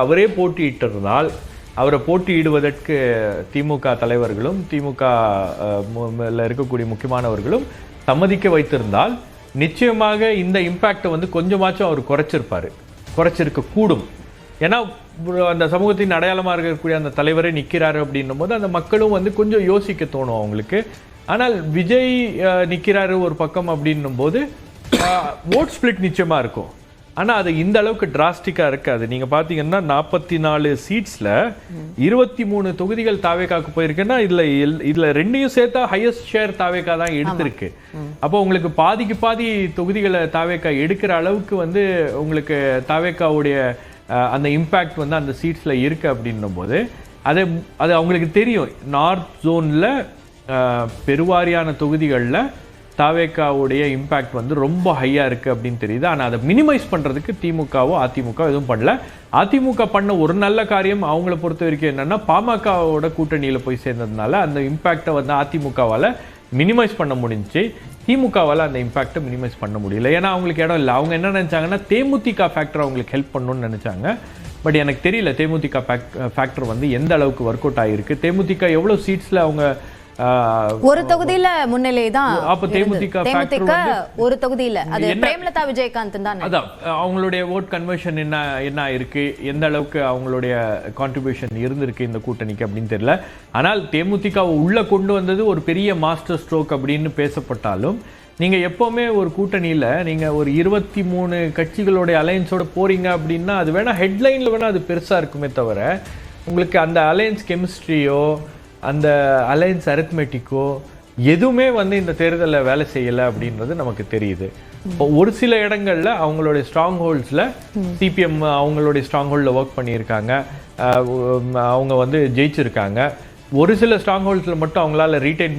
அவரே போட்டியிட்டிருந்தால் அவரை போட்டியிடுவதற்கு திமுக தலைவர்களும் திமுக இருக்கக்கூடிய முக்கியமானவர்களும் சம்மதிக்க வைத்திருந்தால் நிச்சயமாக இந்த இம்பாக்டை வந்து கொஞ்சமாச்சும் அவர் குறைச்சிருக்க கூடும். ஏன்னா அந்த சமூகத்தின் அடையாளமாக இருக்கக்கூடிய அந்த தலைவரே நிற்கிறாரு அப்படின்னும் போது அந்த மக்களும் வந்து கொஞ்சம் யோசிக்க தோணும் அவங்களுக்கு. ஆனால் விஜய் நிற்கிறாரு ஒரு பக்கம் அப்படின்னும் போது ஓட் ஸ்பிளிட் நிச்சயமாக இருக்கும். ஆனால் அது இந்த அளவுக்கு டிராஸ்டிக்காக இருக்காது. நீங்கள் பார்த்தீங்கன்னா 44 சீட்ஸில் 23 தொகுதிகள் தாவேக்காக்கு போயிருக்குன்னா இதில் ரெண்டையும் சேர்த்தா ஹையஸ்ட் ஷேர் தாவேக்கா தான் எடுத்திருக்கு. அப்போ உங்களுக்கு பாதிக்கு பாதி தொகுதிகளை தாவேக்கா எடுக்கிற அளவுக்கு வந்து உங்களுக்கு தாவேக்காவுடைய அந்த இம்பேக்ட் வந்து அந்த சீட்ஸில் இருக்குது அப்படின்னும் போது அது அவங்களுக்கு தெரியும். நார்த் ஜோனில் பெருவாரியான தொகுதிகளில் தாவேக்காவுடைய இம்பேக்ட் வந்து ரொம்ப ஹையாக இருக்குது அப்படின்னு தெரியுது. ஆனால் அதை மினிமைஸ் பண்ணுறதுக்கு திமுகவோ அதிமுக எதுவும் பண்ணல. அதிமுக பண்ண ஒரு நல்ல காரியம் அவங்கள பொறுத்த வரைக்கும் என்னென்னா பாமகவோட கூட்டணியில் போய் சேர்ந்ததுனால அந்த இம்பேக்டை வந்து அதிமுகவால் மினிமைஸ் பண்ண முடிஞ்சிச்சு. திமுகவால் அந்த இம்பேக்டை மினிமைஸ் பண்ண முடியல. ஏன்னா அவங்களுக்கு இடம் இல்லை. அவங்க என்ன நினச்சாங்கன்னா தேமுதிக ஃபேக்டர் அவங்களுக்கு ஹெல்ப் பண்ணணும்னு நினச்சாங்க. பட் எனக்கு தெரியல தேமுதிக ஃபேக்டர் வந்து எந்த அளவுக்கு ஒர்க் அவுட் ஆகிருக்கு. தேமுதிக எவ்வளோ சீட்ஸில் அவங்க ஒரு தொகுதியில முன்னிலை தான். அப்ப தேமுதிக ஒரு தொகுதியில அது பிரேமலதா விஜயகாந்த் தான். அதான் அவங்களுடைய ஓட் கன்வர்ஷன் என்ன இருக்கு, எந்த அளவுக்கு அவங்களுடைய கான்ட்ரிபியூஷன் இருந்திருக்கு இந்த கூட்டணிக்கு அப்படின்னு தெரியல. ஆனால் தேமுதிக உள்ள கொண்டு வந்தது ஒரு பெரிய மாஸ்டர் ஸ்ட்ரோக் அப்படின்னு பேசப்பட்டாலும் நீங்க எப்பவுமே ஒரு கூட்டணியில நீங்க ஒரு 23 கட்சிகளுடைய அலையன்ஸோட போறீங்க அப்படின்னா அது வேணா ஹெட்லைன்ல வேணா அது பெருசா இருக்குமே தவிர உங்களுக்கு அந்த அலையன்ஸ் கெமிஸ்ட்ரியோ அந்த அலையன்ஸ் அரித்மெட்டிக்கோ எதுவுமே வந்து இந்த தேர்தலில் வேலை செய்யலை அப்படின்றது நமக்கு தெரியுது. இப்போ ஒரு சில இடங்களில் அவங்களுடைய ஸ்ட்ராங் ஹோல்ட்ஸில் சிபிஎம் அவங்களுடைய ஸ்ட்ராங் ஹோல்டில் ஒர்க் பண்ணியிருக்காங்க, அவங்க வந்து ஜெயிச்சிருக்காங்க. ஒரு சில ஸ்ட்ராங் ஹோல்ட்ஸில் மட்டும் அவங்களால ரீட்டைன்